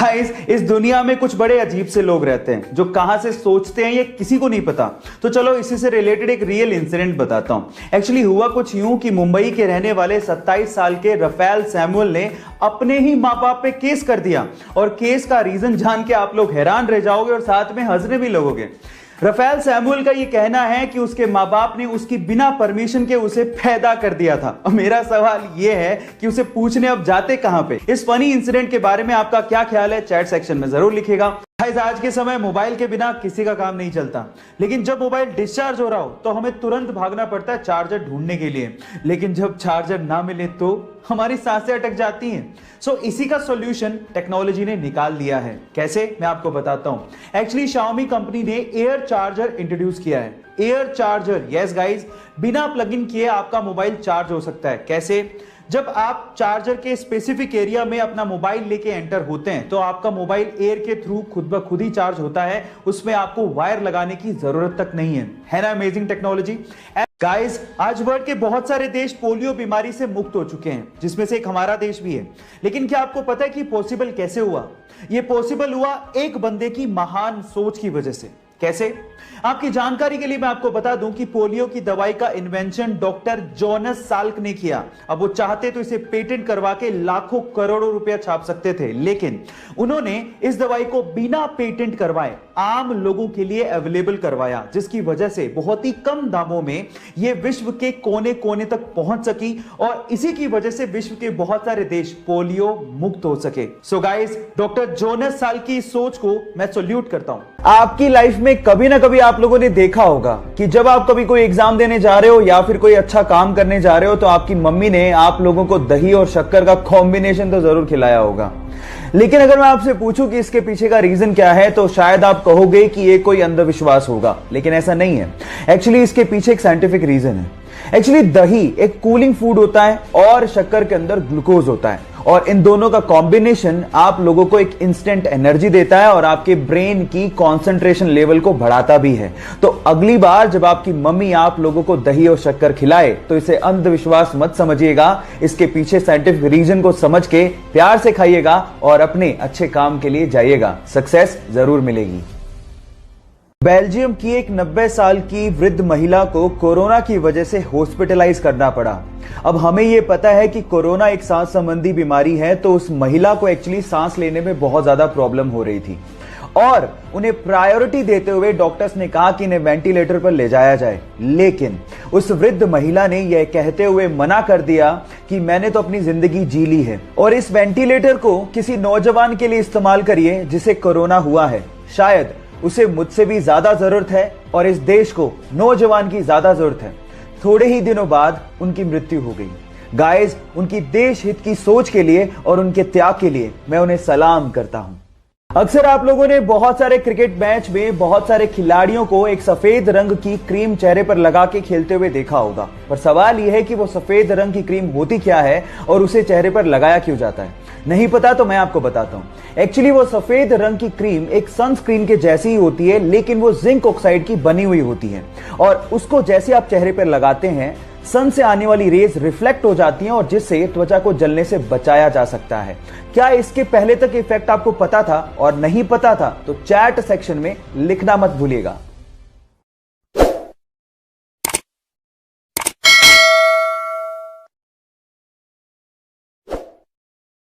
Guys, इस दुनिया में कुछ बड़े अजीब से लोग रहते हैं जो कहां से सोचते हैं ये किसी को नहीं पता। तो चलो इसी से रिलेटेड एक रियल इंसिडेंट बताता हूं। एक्चुअली हुआ कुछ यूं कि मुंबई के रहने वाले 27 साल के रफेल सैमुअल ने अपने ही मां बाप पे केस कर दिया, और केस का रीजन जान के आप लोग हैरान रह जाओगे और साथ में हंसने भी लगोगे। रफेल सैमुअल का यह कहना है कि उसके मां बाप ने उसकी बिना परमिशन के उसे पैदा कर दिया था। और मेरा सवाल यह है कि उसे पूछने अब जाते कहां पे। इस फनी इंसिडेंट के बारे में आपका क्या ख्याल है, चैट सेक्शन में जरूर लिखिएगा। आज के समय मोबाइल के बिना किसी का काम नहीं चलता, लेकिन जब मोबाइल डिस्चार्ज हो रहा हो तो हमें तुरंत भागना पड़ता है चार्जर ढूंढने के लिए, लेकिन जब चार्जर ना मिले तो हमारी सांसें अटक जाती हैं। सो इसी का सॉल्यूशन टेक्नोलॉजी ने निकाल दिया है। कैसे, मैं आपको बताता हूं। एक्चुअली Xiaomi कंपनी ने एयर चार्जर इंट्रोड्यूस किया है। एयर चार्जर, यस गाइस, बिना प्लग इन किए आपका मोबाइल चार्ज हो सकता है। कैसे? जब आप चार्जर के स्पेसिफिक एरिया में अपना मोबाइल लेके एंटर होते हैं तो आपका मोबाइल एयर के थ्रू खुद ब खुद ही चार्ज होता है। उसमें आपको वायर लगाने की जरूरत तक नहीं है ना? Amazing technology. गाइस, आज वर्ल्ड के बहुत सारे देश पोलियो बीमारी से मुक्त हो चुके हैं, जिसमें से एक हमारा देश भी है। लेकिन क्या आपको पता है कि पॉसिबल कैसे हुआ? यह पॉसिबल हुआ एक बंदे की महान सोच की वजह से। कैसे? आपकी जानकारी के लिए मैं आपको बता दूं कि पोलियो की दवाई का इन्वेंशन डॉक्टर जोनास साल्क ने किया। अब वो चाहते तो इसे पेटेंट करवा के लाखों करोड़ों रुपया छाप सकते थे, लेकिन उन्होंने इस दवाई को बिना पेटेंट करवाए आम लोगों के लिए अवेलेबल करवाया, जिसकी वजह से बहुत ही कम दामों में यह विश्व के कोने कोने तक पहुंच सकी, और इसी की वजह से विश्व के बहुत सारे देश पोलियो मुक्त हो सके। So guys, doctor Jonas Salk की सोच को मैं सैल्यूट करता हूं। आपकी लाइफ में कभी ना कभी आप लोगों ने देखा होगा कि जब आप कभी कोई एग्जाम देने जा रहे हो या फिर कोई अच्छा काम करने जा रहे हो तो आपकी मम्मी ने आप लोगों को दही और शक्कर का कॉम्बिनेशन तो जरूर खिलाया होगा। लेकिन अगर मैं आपसे पूछूं कि इसके पीछे का रीजन क्या है तो शायद आप कहोगे कि ये कोई अंधविश्वास होगा, लेकिन ऐसा नहीं है। एक्चुअली इसके पीछे एक साइंटिफिक रीजन है। एक्चुअली दही एक कूलिंग फूड होता है और शक्कर के अंदर ग्लूकोज होता है, और इन दोनों का कॉम्बिनेशन आप लोगों को एक इंस्टेंट एनर्जी देता है और आपके ब्रेन की कंसंट्रेशन लेवल को बढ़ाता भी है। तो अगली बार जब आपकी मम्मी आप लोगों को दही और शक्कर खिलाए तो इसे अंधविश्वास मत समझिएगा। इसके पीछे साइंटिफिक रीजन को समझ के प्यार से खाइएगा और अपने अच्छे काम के लिए जाइएगा, सक्सेस जरूर मिलेगी। बेल्जियम की एक 90 साल की वृद्ध महिला को कोरोना की वजह से हॉस्पिटलाइज करना पड़ा। अब हमें यह पता है कि कोरोना एक सांस संबंधी बीमारी है, तो उस महिला को एक्चुअली सांस लेने में बहुत ज्यादा प्रॉब्लम हो रही थी, और उन्हें प्रायोरिटी देते हुए डॉक्टर्स ने कहा कि इन्हें वेंटिलेटर पर ले जाया जाए। लेकिन उस वृद्ध महिला ने यह कहते हुए मना कर दिया कि मैंने तो अपनी जिंदगी जी ली है, और इस वेंटिलेटर को किसी नौजवान के लिए इस्तेमाल करिए जिसे कोरोना हुआ है। शायद उसे मुझसे भी ज्यादा जरूरत है और इस देश को नौजवान की ज्यादा जरूरत है। थोड़े ही दिनों बाद उनकी मृत्यु हो गई। गाइस, उनकी देश हित की सोच के लिए और उनके त्याग के लिए मैं उन्हें सलाम करता हूं। अक्सर आप लोगों ने बहुत सारे क्रिकेट मैच में बहुत सारे खिलाड़ियों को एक सफेद रंग की क्रीम चेहरे पर लगा के खेलते हुए देखा होगा, पर सवाल यह है कि वो सफेद रंग की क्रीम होती क्या है और उसे चेहरे पर लगाया क्यों जाता है? नहीं पता तो मैं आपको बताता हूं। एक्चुअली वो सफेद रंग की क्रीम एक सनस्क्रीन के जैसी ही होती है, लेकिन वो जिंक ऑक्साइड की बनी हुई होती है, और उसको जैसे आप चेहरे पर लगाते हैं सन से आने वाली रेज रिफ्लेक्ट हो जाती हैं, और जिससे त्वचा को जलने से बचाया जा सकता है। क्या इसके पहले तक इफेक्ट आपको पता था और नहीं पता था तो चैट सेक्शन में लिखना मत भूलिएगा।